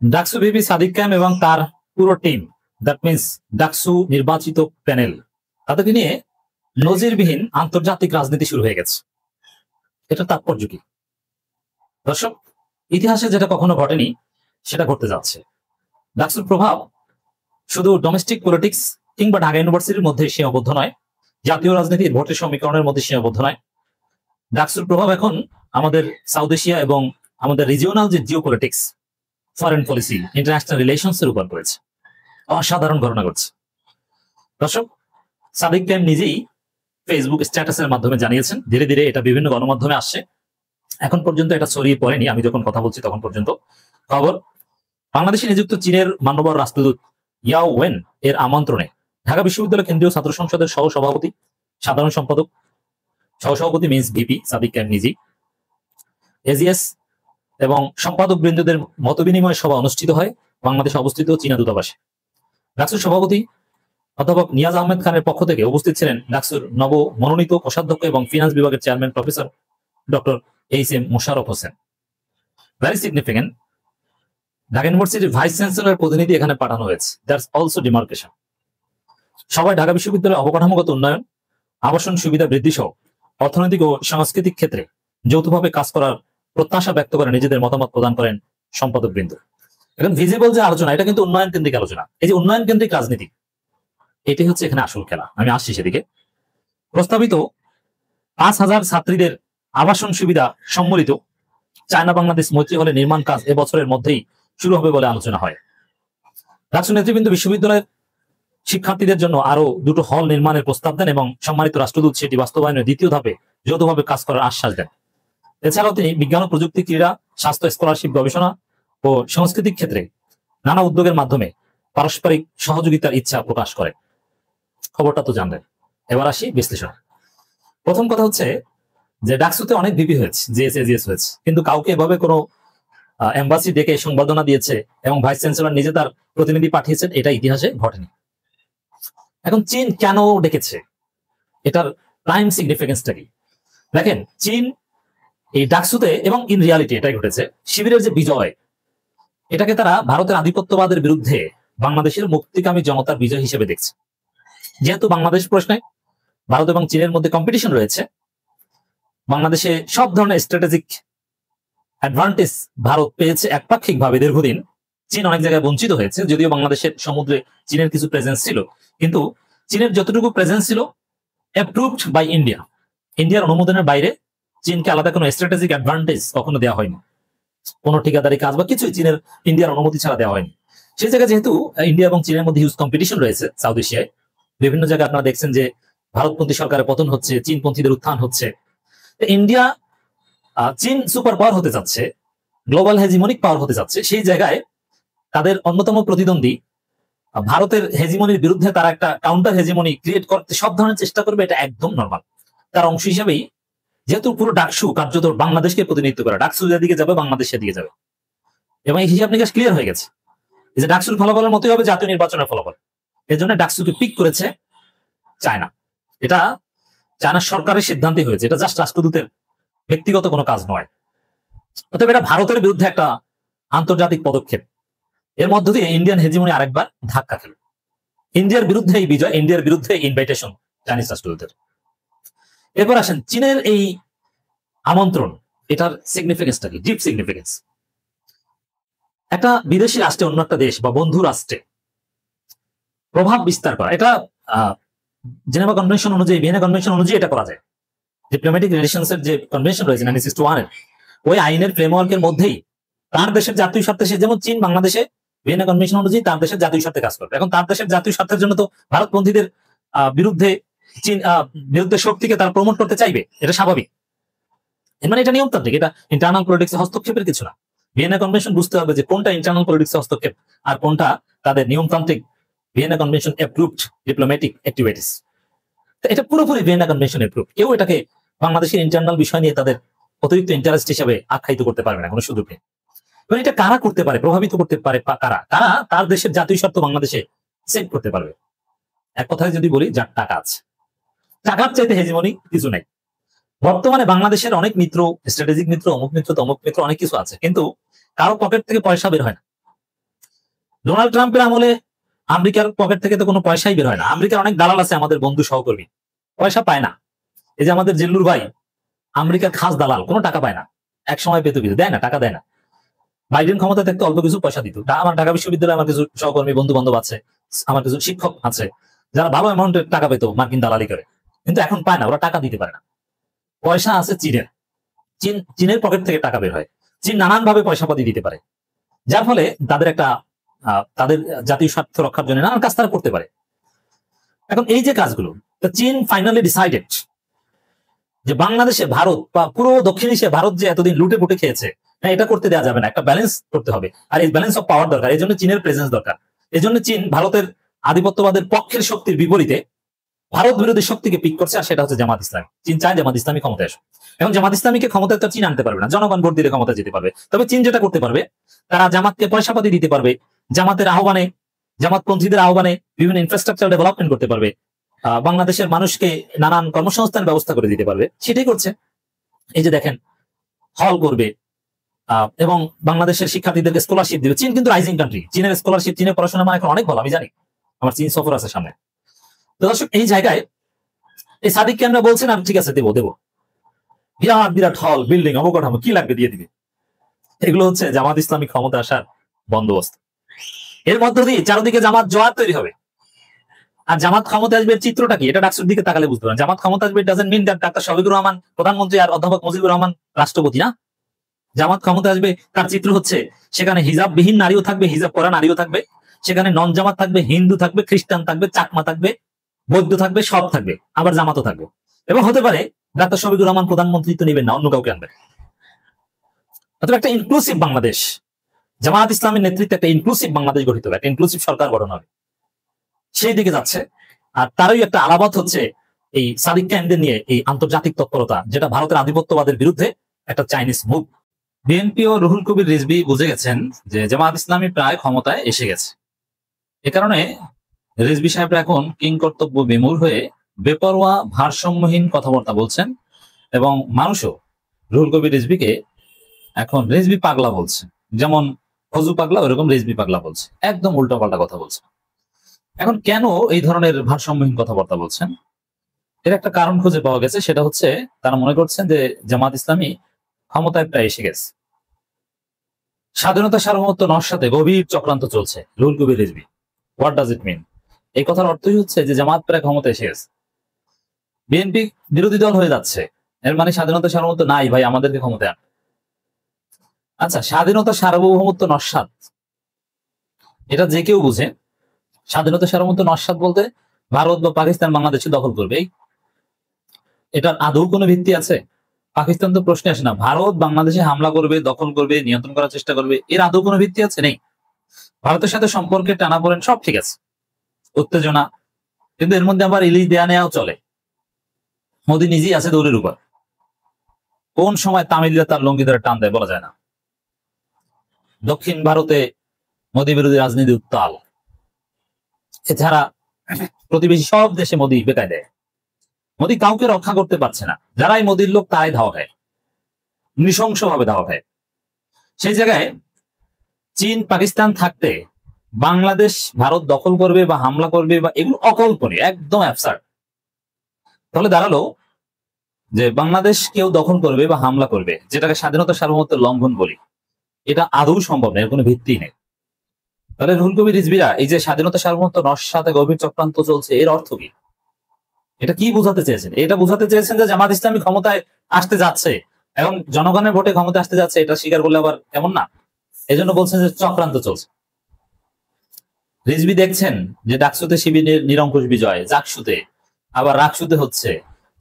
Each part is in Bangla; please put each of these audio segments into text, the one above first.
ডাকসু ভিপি সাদিক কায়েম এবং তার পুরো টিম, দ্যাট মিনস ডাকসু নির্বাচিত প্যানেল, তাদেরকে নিয়ে নজিরবিহীন আন্তর্জাতিক রাজনীতি শুরু হয়ে গেছে। এটা তাৎপর্য কি দর্শক? ইতিহাসে যেটা কখনো ঘটেনি সেটা ঘটতে যাচ্ছে। ডাকসুর প্রভাব শুধু ডোমেস্টিক পলিটিক্স কিংবা ঢাকা ইউনিভার্সিটির মধ্যে সীমাবদ্ধ নয়, জাতীয় রাজনীতির ভোটের সমীকরণের মধ্যে সীমাবদ্ধ নয়। ডাকসুর প্রভাব এখন আমাদের সাউথ এশিয়া এবং আমাদের রিজিওনাল যে Jio politics, foreign policy, international relations এর উপর পড়েছে। অসাধারণ ঘটনা ঘটছে দর্শক। সাদিক কায়েম নিজেই ফেসবুক স্ট্যাটাসের মাধ্যমে জানিয়েছেন, ধীরে ধীরে এটা বিভিন্ন গণমাধ্যমে আসছে, এখন পর্যন্ত এটা ছড়িয়ে পড়েনি। আমি যখন কথা বলছি তখন পর্যন্ত খবর, বাংলাদেশে নিযুক্ত চীনের মান্যবর রাষ্ট্রদূত ইয়াও ওয়েন এর আমন্ত্রণে ঢাকা বিশ্ববিদ্যালয় কেন্দ্রীয় ছাত্র সংসদের সহসভাপতি, সাধারণ সম্পাদক, সহসভাপতি মিন্স ভিপি সাদিক কায়েম নিজেই, এজিএস এবং সম্পাদক বৃন্দদের মত বিনিময় সভা অনুষ্ঠিত হয় বাংলাদেশে অবস্থিত চীনা দূতাবাসে। ডাকসুর সভাপতি অধ্যাপক নিয়াজ আহমেদ খানের পক্ষ থেকে উপস্থিত ছিলেন ডাকসুর নব মনোনীত কোষাধ্যক্ষ এবং ফিনান্স বিভাগের chairman professor doctor HM. Mosharraf Hossain. Very significant, Dhaka ইউনিভার্সিটির ভাইস চ্যান্সেলর প্রতিনিধি এখানে পাঠানো হয়েছে। That's also demarcation. সবাই ঢাকা বিশ্ববিদ্যালয়ের অবকাঠামোগত উন্নয়ন, আবাসন সুবিধা বৃদ্ধি সহ অর্থনৈতিক ও সাংস্কৃতিক ক্ষেত্রে যৌথভাবে কাজ করার প্রত্যাশা ব্যক্ত করে নিজেদের মতামত প্রদান করেন সম্পাদক বৃন্দ। এখন ভিজিবল যে আলোচনা, এটা কিন্তু উন্নয়ন কেন্দ্রিক আলোচনা। এই যে উন্নয়ন কেন্দ্রিক রাজনীতি, এটাই হচ্ছে এখানে আসল খেলা। আমি আসছি সেদিকে। প্রস্তাবিত 5,000 ছাত্রীদের আবাসন সুবিধা সম্মিলিত চায়না বাংলাদেশ মৈত্রী হলে নির্মাণ কাজ এবছরের মধ্যেই শুরু হবে বলে আলোচনা হয়। ডাকসু নেতৃবৃন্দ বিশ্ববিদ্যালয়ের শিক্ষার্থীদের জন্য আরো 2টো হল নির্মাণের প্রস্তাব দেন এবং সম্মানিত রাষ্ট্রদূত সেটি বাস্তবায়নের দ্বিতীয় ধাপে যৌথভাবে কাজ করার আশ্বাস দেন। এছাড়াও তিনি বিজ্ঞান ও প্রযুক্তি, ক্রীড়া, স্বাস্থ্য, স্কলারশিপ, গবেষণা ও সাংস্কৃতিক ক্ষেত্রে নানা উদ্যোগের মাধ্যমে পারস্পরিক সহযোগিতার ইচ্ছা প্রকাশ করেন। খবরটা তো জানলেন। এবার আসি বিশ্লেষণ। প্রথম কথা হচ্ছে যে ডাকসুতে অনেক ভিপি হয়েছে, জিএস হয়েছে, কিন্তু কাউকে এভাবে কোনো এম্বাসি ডেকে সংবর্ধনা দিয়েছে এবং ভাইস চ্যান্সেলর নিজে তার প্রতিনিধি পাঠিয়েছেন, এটা ইতিহাসে ঘটেনি। এখন চীন কেন ডেকেছে, এটার প্রাইম সিগনিফিকেন্সটা কি? দেখেন, চীন এই ডাকসুতে এবং ইন রিয়ালিটি এটাই ঘটেছে, শিবিরের যে বিজয়, এটাকে তারা ভারতের আধিপত্যবাদের বিরুদ্ধে বাংলাদেশের মুক্তিকামী জনতার বিজয় হিসেবে দেখছে। যেহেতু বাংলাদেশ প্রশ্নে ভারত এবং চীনের মধ্যে কম্পিটিশন রয়েছে, বাংলাদেশে সব ধরনের স্ট্র্যাটেজিক অ্যাডভান্টেজ ভারত পেয়েছে একপাক্ষিক ভাবে দীর্ঘদিন। চীন অনেক জায়গায় বঞ্চিত হয়েছে, যদিও বাংলাদেশের সমুদ্রে চীনের কিছু প্রেজেন্স ছিল, কিন্তু চীনের যতটুকু প্রেজেন্স ছিল অ্যাপ্রুভড বাই ইন্ডিয়া। ইন্ডিয়ার অনুমোদনের বাইরে চীনকে আলাদা কোনো স্ট্র্যাটেজিক অ্যাডভান্টেজ কখনো দেওয়া হয়নি। কোনো ঠিকাদারি কাজ বা কিছুই চীনের ইন্ডিয়ার অনুমতি ছাড়া দেওয়া হয়নি। সেই জায়গায় যেহেতু ইন্ডিয়া এবং চীনের মধ্যে হিউজ কম্পিটিশন রয়েছে সাউথ এশিয়ায়, বিভিন্ন জায়গায় আপনারা দেখছেন যে ভারতপন্থী সরকারের পতন হচ্ছে, চীনপন্থীদের উত্থান হচ্ছে। ইন্ডিয়া চীন সুপার পাওয়ার হতে যাচ্ছে, গ্লোবাল হেজিমনিক পাওয়ার হতে যাচ্ছে। সেই জায়গায় তাদের অন্যতম প্রতিদ্বন্দ্বী ভারতের হেজিমনির বিরুদ্ধে তারা একটা কাউন্টার হেজিমনি ক্রিয়েট করতে সব ধরনের চেষ্টা করবে, এটা একদম নর্মাল। তার অংশ হিসেবেই যেহেতু পুরো ডাকসু কার্যত বাংলাদেশকে প্রতিনিধিত্ব করে, ডাকসু যেদিকে যাবে বাংলাদেশ সেদিকে যাবে, এবং এই হিসাব নিকাশ ক্লিয়ার হয়ে গেছে। এই যে ডাকসুর ফলাফলের মতোই হবে জাতীয় নির্বাচনের ফলাফল। এর জন্য ডাকসুকে পিক করেছে চায়না। এটা চায়না সরকারের সিদ্ধান্তই হয়েছে, এটা জাস্ট রাষ্ট্রদূতের ব্যক্তিগত কোনো কাজ নয়। অতএব এটা ভারতের বিরুদ্ধে একটা আন্তর্জাতিক পদক্ষেপ। এর মধ্য দিয়ে ইন্ডিয়ান হেজিমনি আরেকবার ধাক্কা খেল। ইন্ডিয়ার বিরুদ্ধে এই বিজয়, ইন্ডিয়ার বিরুদ্ধে ইনভাইটেশন চাইনিজ রাষ্ট্রদূতের। এরপর আসেন চীনের এই আমন্ত্রণ, এটার সিগনিফিকেন্সটা কি? Deep significance. একটা বিদেশি রাষ্ট্রে, অন্য একটা দেশ বা বন্ধু রাষ্ট্রে প্রভাব বিস্তার করা, এটা জেনেভা কনভেনশন অনুযায়ী, ভিয়েনা কনভেনশন অনুযায়ী এটা করা যায়। ডিপ্লোম্যাটিক রিলেশনস এর যে কনভেনশন রয়েছে 1961 এর, ওই আইনের ফ্রেমওয়ার্কের মধ্যেই তার দেশের জাতীয় স্বার্থে, সে যেমন চীন বাংলাদেশে ভিয়েনা কনভেনশন অনুযায়ী তার দেশের জাতীয় স্বার্থে কাজ করবে। এখন তার দেশের জাতীয় স্বার্থের জন্য তো ভারতপন্থীদের বিরুদ্ধে চীন বিরুদ্ধে শক্তিকে তারা প্রমোট করতে চাইবে, এটা স্বাভাবিক। মানে এটা নিয়মতান্ত্রিক, এটা ইন্টারনাল পলিটিক্সে হস্তক্ষেপের কিছু না। ভিয়েনা কনভেনশন বুঝতে হবে যে কোনটা ইন্টারনাল পলিটিক্সে হস্তক্ষেপ আর কোনটা তাদের নিয়মতান্ত্রিক Vienna convention approved diplomatic activities. এটা পুরোপুরি ভিয়েনা কনভেনশন অ্যাপ্রুভ। কেউ এটাকে বাংলাদেশের ইন্টারনাল বিষয় নিয়ে তাদের অতিরিক্ত ইন্টারেস্ট হিসাবে আখ্যায়িত করতে পারবে না, কোনো সুযোগ নেই। এবং এটা কারা করতে পারে, প্রভাবিত করতে পারে কারা? তারা তার দেশের জাতীয় স্বার্থ বাংলাদেশে সেট করতে পারবে। এক কথায় যদি বলি, যার টাকা আছে। টাকার চাইতে হেজিমনি কিছু নাই। বর্তমানে বাংলাদেশের অনেক মিত্র, স্ট্র্যাটেজিক মিত্র, অমুক মিত্র, তমুক মিত্র, অনেক কিছু আছে, কিন্তু কারো পকেট থেকে পয়সা বের হয় না। ডোনাল্ড ট্রাম্পের আমলে আমেরিকার পকেট থেকে তো কোনো পয়সাই বের হয় না। আমেরিকার অনেক দালাল আছে আমাদের বন্ধু সহকর্মী, পয়সা পায় না। এই যে আমাদের জিল্লুর ভাই আমেরিকার খাস দালাল, কোনো টাকা পায় না, এক সময় পেতে পেতে দেয় না, টাকা দেয় না। বাইডেন ক্ষমতা থাকতে অল্প কিছু পয়সা দিত। আমার ঢাকা বিশ্ববিদ্যালয়ে আমার কিছু সহকর্মী বন্ধু বান্ধব আছে, আমার কিছু শিক্ষক আছে যারা ভালো অ্যামাউন্টের টাকা পেত মার্কিন দালালি করে, কিন্তু এখন পায় না, ওরা টাকা দিতে পারে না। পয়সা আছে চীনের, চীনের পকেট থেকে টাকা বের হয়, চীন নানান ভাবে পয়সা পাতি দিতে পারে, যার ফলে তাদের একটা তাদের জাতীয় স্বার্থ রক্ষার জন্য নানান কাজ তারা করতে পারে। এখন এই যে কাজগুলো, চীন ফাইনালি ডিসাইডেড যে বাংলাদেশে ভারত বা পুরো দক্ষিণ এশিয়া ভারত যে এতদিন লুটে পুটে খেয়েছে, হ্যাঁ এটা করতে দেওয়া যাবে না, একটা ব্যালেন্স করতে হবে। আর এই ব্যালেন্স অফ পাওয়ার দরকার, এই জন্য চীনের প্রেজেন্স দরকার। এই জন্য চীন ভারতের আধিপত্যবাদের পক্ষের শক্তির বিপরীতে ভারত বিরোধী শক্তিকে পিক করছে, আর সেটা হচ্ছে জামাত ইসলামী। চীন চায় জামাত ইসলামী ক্ষমতায় আসে। এখন জামাত ইসলামীকে ক্ষমতায় তো চীন আনতে পারবে না, জনগণ ভোট দিলে ক্ষমতায় যেতে পারবে। তবে চীন যেটা করতে পারবে, তারা জামাতকে পয়সা পাতি দিতে পারবে, জামাতের আহ্বানে, জামাতপন্থীদের আহ্বানে বিভিন্ন ইনফ্রাস্ট্রাকচার ডেভেলপমেন্ট করতে পারবে, বাংলাদেশের মানুষকে নানান কর্মসংস্থান ব্যবস্থা করে দিতে পারবে। সেটাই করছে। এই যে দেখেন, হল করবে এবং বাংলাদেশের শিক্ষার্থীদেরকে স্কলারশিপ দিবে। চীন কিন্তু রাইজিং কান্ট্রি, চীনের স্কলারশিপ, চীনের পড়াশোনা মানে এখন অনেক ভালো, আমি জানি, আমার চীন সফর আছে সামনে। তো দর্শক, এই জায়গায় এই সাদিককে আমরা বলছেন আমি ঠিক আছে দেবো দেবো, বিরাট বিরাট হল, বিল্ডিং, অবকাঠামো কি লাগবে দিয়ে দিবে। এগুলো হচ্ছে জামাত ইসলামী ক্ষমতা আসার বন্দোবস্ত। এর মধ্য দিয়ে চারদিকে জামাত জোয়ার তৈরি হবে। আর জামাত ক্ষমতা আসবে চিত্রটা কি, এটা ডাকসুর দিকে তাকালে বুঝতে পারেন। জামাত ক্ষমতা আসবে doesn't mean that doctor Shafiqur Rahman প্রধানমন্ত্রী আর অধ্যাপক মুজিবুর রহমান রাষ্ট্রপতি না। জামাত ক্ষমতা আসবে তার চিত্র হচ্ছে সেখানে হিজাব বিহীন নারীও থাকবে, হিজাব পরা নারীও থাকবে, সেখানে নন জামাত থাকবে, হিন্দু থাকবে, খ্রিস্টান থাকবে, চাকমা থাকবে, বৌদ্ধ থাকবে, সব থাকবে, আবার জামাতও থাকবে। এবং হতে পারে ডাক্তার শফিকুর রহমান প্রধানমন্ত্রী তো নেবেন না, অন্য কাউকে আনবেন। অথবা একটা ইনক্লুসিভ বাংলাদেশ, জামাত ইসলামের নেতৃত্বে একটা ইনক্লুসিভ বাংলাদেশ গঠিত হবে, একটা ইনক্লুসিভ সরকার গঠন হবে, সেই দিকে যাচ্ছে। আর তারই একটা আলামত হচ্ছে এই সাদিক ক্যান্ডে নিয়ে এই আন্তর্জাতিক তৎপরতা, যেটা ভারতের আধিপত্যবাদের বিরুদ্ধে একটা চাইনিজ মুভ। বিএনপি ও রুহুল কবির রিজভী বুঝে গেছেন যে জামাত ইসলামী প্রায় ক্ষমতায় এসে গেছে। এ কারণে রিজভী সাহেবরা এখন কিংকর্তব্য বিমূঢ় হয়ে বেপরোয়া ভারসাম্যহীন কথাবার্তা বলছেন, এবং মানুষও রুহুল কবির রিজভীকে এখন রিজভী পাগলা বলছে। যেমন ফজু পাগলা, ওইরকম রিজভী পাগলা বলছে, একদম উল্টাপাল্টা কথা বলছে। এখন কেন এই ধরনের ভারসাম্যহীন কথাবার্তা বলছেন, এর একটা কারণ খুঁজে পাওয়া গেছে। সেটা হচ্ছে তারা মনে করছেন যে জামাত ইসলামী ক্ষমতায় প্রায় এসে গেছে। স্বাধীনতা সার্বভৌমত্ব নস্যাতে গভীর চক্রান্ত চলছে Ruhul Kabir Rizvi. What does it মিন? এই কথার অর্থই হচ্ছে যে জামাত প্রায় ক্ষমতায় এসে গেছে, বিএনপি বিরোধী দল হয়ে যাচ্ছে, এর মানে স্বাধীনতা সার্বভৌমত্ব নাই ভাই, আমাদেরকে ক্ষমতায় আন। আচ্ছা, স্বাধীনতা সার্বভৌমত্ব নস্যাৎ, এটা যে কেউ বুঝে। স্বাধীনতা সার্বভৌমত্ব নস্যাৎ বলতে ভারত বা পাকিস্তান বাংলাদেশে দখল করবে, এটার আদৌ কোনো ভিত্তি আছে? পাকিস্তান তো প্রশ্নে আসে না। ভারত বাংলাদেশে হামলা করবে, দখল করবে, নিয়ন্ত্রণ করার চেষ্টা করবে, এর আদৌ কোনো ভিত্তি আছে? নেই। ভারতের সাথে সম্পর্কে টানাপোড়েন সব ঠিক আছে, উত্তেজনা, কিন্তু এর মধ্যে আবার ইলিশ দেয়া নেওয়াও চলে। মোদী নিজেই আছে দৌড়ের উপর, কোন সময় তামিলরা তার লঙ্গি ধরে টান দেয় বলা যায় না। দক্ষিণ ভারতে মোদী বিরোধী রাজনীতি উত্তাল। এছাড়া প্রতিবেশী সব দেশে মোদী বেকায় দেয়। মোদী কাউকে রক্ষা করতে পারছে না, যারাই মোদীর লোক তারাই ধাওয়া খায়, নৃশংস ভাবে ধাওয়া খায়। সেই জায়গায় চীন পাকিস্তান থাকতে বাংলাদেশ ভারত দখল করবে বা হামলা করবে বা এগুলো অকল্পনীয়, একদম অ্যাবসার্ড। তাহলে দাঁড়ালো যে বাংলাদেশ কেউ দখল করবে বা হামলা করবে, যেটাকে স্বাধীনতা সার্বভৌমত্বের লঙ্ঘন বলি, এটা আদৌ সম্ভব না, এর কোনো ভিত্তি নেই। তাহলে রুহুল কবির রিজভীরা এই যে স্বাধীনতা সার্বভৌমত্ব নস্যাতে গভীর চক্রান্ত চলছে, এর অর্থ কি? এটা কি বোঝাতে চেয়েছেন? এটা বোঝাতে চেয়েছেন যে জামাত ইসলামী ক্ষমতায় আসতে যাচ্ছে এবং জনগণের ভোটে ক্ষমতায় আসতে যাচ্ছে, এটা স্বীকার করলে আবার এমন না। এই জন্য বলছেন যে চক্রান্ত চলছে। রিজভী দেখছেন যে ডাকসুতে শিবিরের নিরঙ্কুশ বিজয়, জাকসুতে আবার রাকসুতে হচ্ছে,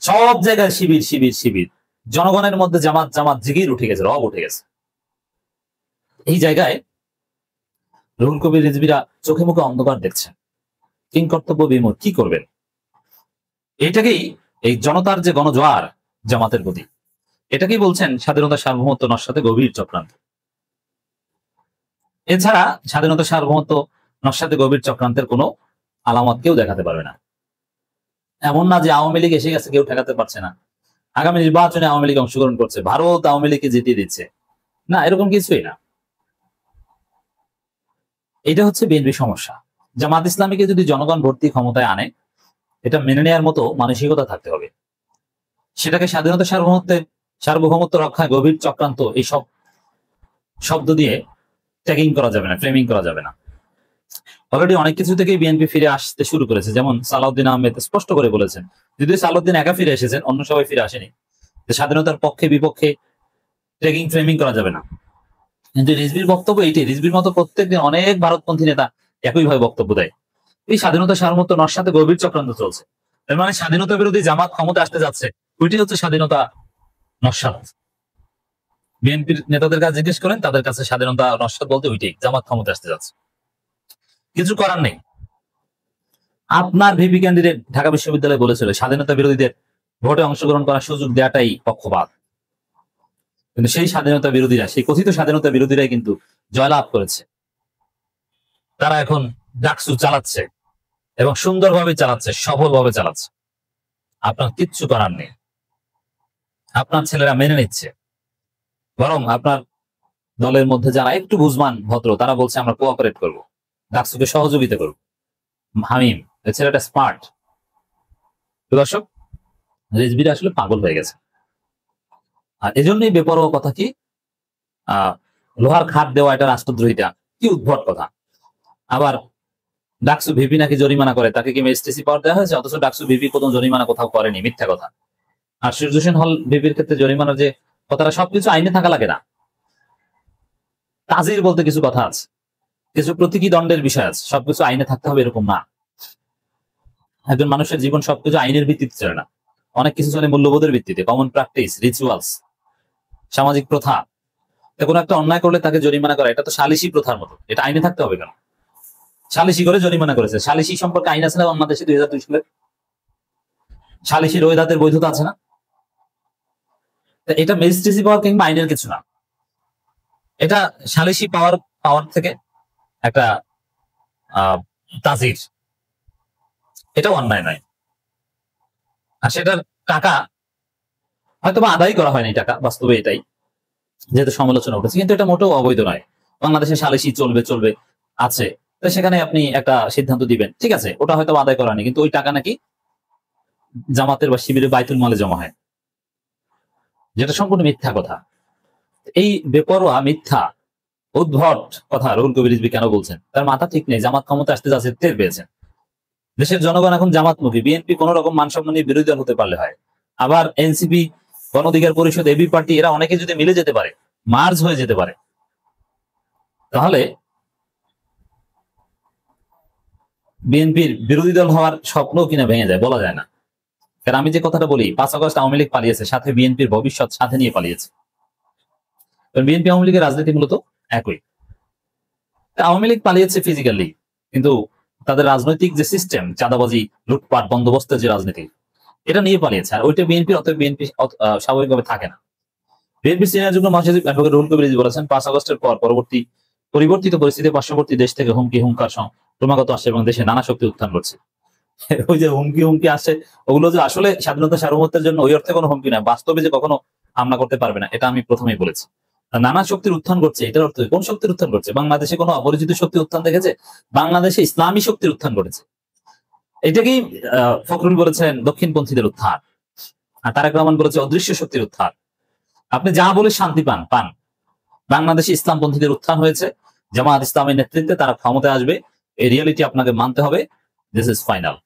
সব জায়গায় শিবির শিবির শিবির, জনগণের মধ্যে জামাত জামাত জিগির উঠে গেছে, রব উঠে গেছে। এই জায়গায় রুহুল কবির রিজভীরা চোখে মুখে অন্ধকার দেখছেন, কিংকর্তব্য বিমূঢ়, কি করবেন? এইটাকেই, এই জনতার যে গণজোয়ার জামাতের প্রতি, এটাকেই বলছেন স্বাধীনতা সার্বভৌমত্ব নস্যাতে গভীর চক্রান্ত। এছাড়া স্বাধীনতা সার্বভৌমত্ব নস্যাতে গভীর চক্রান্তের কোনো আলামত কেউ দেখাতে পারবে না। এমন না যে আওয়ামী লীগ এসে গেছে, কেউ ঠেকাতে পারছে না, আগামী নির্বাচনে আওয়ামী লীগ অংশগ্রহণ করছে, ভারত আওয়ামী লীগকে জিতিয়ে দিচ্ছে, না, এরকম কিছুই না। এটা হচ্ছে বিএনপি সমস্যা। জামাত ইসলামীকে যদি জনগণ ভর্তি ক্ষমতায় আনে, এটা মেনে নেওয়ার মতো মানসিকতা থাকতে হবে। সেটাকে স্বাধীনতা সার্বভৌমত্ব রক্ষায় গভীর চক্রান্ত এইসব শব্দ দিয়ে ট্যাগিং করা যাবে না, ফ্রেমিং করা যাবে না। অলরেডি অনেক কিছু থেকেই বিএনপি ফিরে আসতে শুরু করেছে, যেমন সালাউদ্দিন আহমেদ স্পষ্ট করে বলেছেন, যদিও সালাউদ্দিন একা ফিরে এসেছেন, অন্য সবাই ফিরে আসেনি, যে স্বাধীনতার পক্ষে বিপক্ষে ট্যাগিং ফ্রেমিং করা যাবে না। কিন্তু রিজভির বক্তব্য এইটাই, রিজভির মতো প্রত্যেকদিন অনেক ভারতপন্থী নেতা একইভাবে বক্তব্য দেয়, এই স্বাধীনতা সার্বভৌমত্ব নস্যাতে গভীর চক্রান্ত চলছে। এর মানে স্বাধীনতা বিরোধী জামাত ক্ষমতা আসতে যাচ্ছে, ওইটি হচ্ছে স্বাধীনতা নস্যাৎ। বিএনপির নেতাদের কাছে জিজ্ঞেস করেন, তাদের কাছে স্বাধীনতা নস্যাৎ বলতে ওইটাই, জামাত ক্ষমতা আসতে যাচ্ছে। কিছু করার নেই। আপনার ভিপি ক্যান্ডিডেট ঢাকা বিশ্ববিদ্যালয়ে বলেছিল স্বাধীনতা বিরোধীদের ভোটে অংশগ্রহণ করার সুযোগ দেওয়াটাই পক্ষপাত, কিন্তু সেই স্বাধীনতা বিরোধীরা, সেই কথিত স্বাধীনতা বিরোধীরাই কিন্তু জয়লাভ করেছে। তারা এখন ডাকসু চালাচ্ছে এবং সুন্দরভাবে চালাচ্ছে, সফলভাবে চালাচ্ছে। আপনার কিচ্ছু করার নেই, আপনার ছেলেরা মেনে নিচ্ছে। বরং আপনার দলের মধ্যে যারা একটু বুঝমান ভদ্র, তারা বলছে আমরা কোঅপারেট করবো, ডাকসুকে সহযোগিতা করবো। হামিম ছেলেটা স্মার্ট। দর্শক, রিজভিরা আসলে পাগল হয়ে গেছে। আর এজন্যই বেপরোয়া কথা কি লোহার খাট দেওয়া, এটা রাষ্ট্রদ্রোহিতা, কি উদ্ভট কথা। আবার ডাকসু ভিপি নাকি জরিমানা করে, তাকে কি ম্যাজিস্ট্রেসি পাওয়ার দেওয়া হয়েছে? অথচ ডাকসু ভিপি কোনো জরিমানা কোথাও করেনি, মিথ্যা কথা। আর সূর্যসেন হল ভিপির ক্ষেত্রে জরিমানার যে কথাটা, সবকিছু আইনে থাকা লাগে না। তাজির বলতে কিছু কথা আছে, কিছু প্রতীকী দণ্ডের বিষয় আছে, সবকিছু আইনে থাকতে হবে এরকম না। একজন মানুষের জীবন সবকিছু আইনের ভিত্তিতে চলে না, অনেক কিছু চলে মূল্যবোধের ভিত্তিতে, কমন প্র্যাকটিস, রিচুয়ালস, সামাজিক প্রথা। কোনো একটা অন্যায় করলে তাকে জরিমানা করা, এটা তো সালিসি প্রথার মতো, এটা আইনে থাকতে হবে কেন? সালিসি করে জরিমানা করেছে, সালিসি সম্পর্কে আইন আছে না বাংলাদেশে 2002 সালে? সালিসি রোয়েদাতের বৈধতা আছে না? এটা ম্যাজিস্ট্রেসি পাওয়ার কিংবা আইনের কিছু না, এটা সালিসি পাওয়ার থেকে একটা তাজির, এটা অন্যায় নয়। আর সেটার টাকা হয়তো বা আদায় করা হয়নি, টাকা বাস্তবে এটাই, যেহেতু সমালোচনা উঠেছে, কিন্তু এটা মোটেও অবৈধ নয়। বাংলাদেশে সালিসি চলবে আছে, তো সেখানে আপনি একটা সিদ্ধান্ত দিবেন, ঠিক আছে, ওটা হয়তো আদায় করা নেই, কিন্তু ওই টাকা নাকি জামাতের বা শিবিরের বাইতুল মালে জমা হয়, যেটা সম্পূর্ণ মিথ্যা কথা। এই বেপরোয়া মিথ্যা উদ্ভট কথা রুহুল কবির রিজভী কেন বলছেন? তার মাথা ঠিক নেই। জামাত ক্ষমতা আসতে যাচ্ছে, টের পেয়েছেন। দেশের জনগণ এখন জামাতমুখী। বিএনপি কোন রকম মানসম্মানী বিরোধী দল হতে পারলে হয়, আবার এনসিপি, গণ অধিকার পরিষদ, এবি পার্টি, এরা অনেকে যদি মিলে যেতে পারে, মার্জ হয়ে যেতে পারে, তাহলে বিএনপির বিরোধী দল হওয়ার স্বপ্ন কিনা ভেঙে যায়, বলা যায় না। কারণ আমি যে কথাটা বলি, 5 আগস্ট আওয়ামী লীগ পালিয়েছে, সাথে বিএনপির ভবিষ্যৎ সাথে নিয়ে পালিয়েছে। বিএনপি আওয়ামী লীগের রাজনীতি মূলত একই। আওয়ামী লীগ পালিয়েছে ফিজিক্যালি, কিন্তু তাদের রাজনৈতিক যে সিস্টেম, চাঁদাবাজি, লুটপাট, বন্দোবস্তের যে রাজনীতি, এটা নিয়ে পালিয়েছে। আর ওইটা বিএনপির, অতএব বিএনপি স্বাভাবিকভাবে থাকে না। বিএনপির সিনিয়র যুগ্ম মহাসচিব অ্যাডভোকেট রুহুল কবির রিজভী বলেছেন, 5 আগস্টের পর পরিবর্তিত পরিস্থিতি পার্শ্ববর্তী দেশ থেকে হুমকার ক্রমাগত আসছে এবং দেশে নানা শক্তি উত্থান করছে। ওই যে হুমকি আসে, ওগুলো যে আসলে স্বাধীনতা সার্বভৌমত্বের জন্য ওই অর্থে কোনো হুমকি না, বাস্তবে যে কখনো হামলা করতে পারবে না, এটা আমি প্রথমেই বলেছি। নানা শক্তির উত্থান করছে, এটার অর্থ কোন শক্তির উত্থান করছে? বাংলাদেশে কোনো অপরিচিত শক্তির উত্থান দেখেছে? বাংলাদেশে ইসলামী শক্তির উত্থান ঘটেছে। এটাকেই ফখরুল বলেছেন দক্ষিণপন্থীদের উত্থান, আর তারেক রহমান বলেছে অদৃশ্য শক্তির উত্থান। আপনি যা বলে শান্তি পান। বাংলাদেশে ইসলামপন্থীদের উত্থান হয়েছে, জামাত ইসলামের নেতৃত্বে তারা ক্ষমতায় আসবে, এই রিয়েলিটি আপনাকে মানতে হবে। This is final.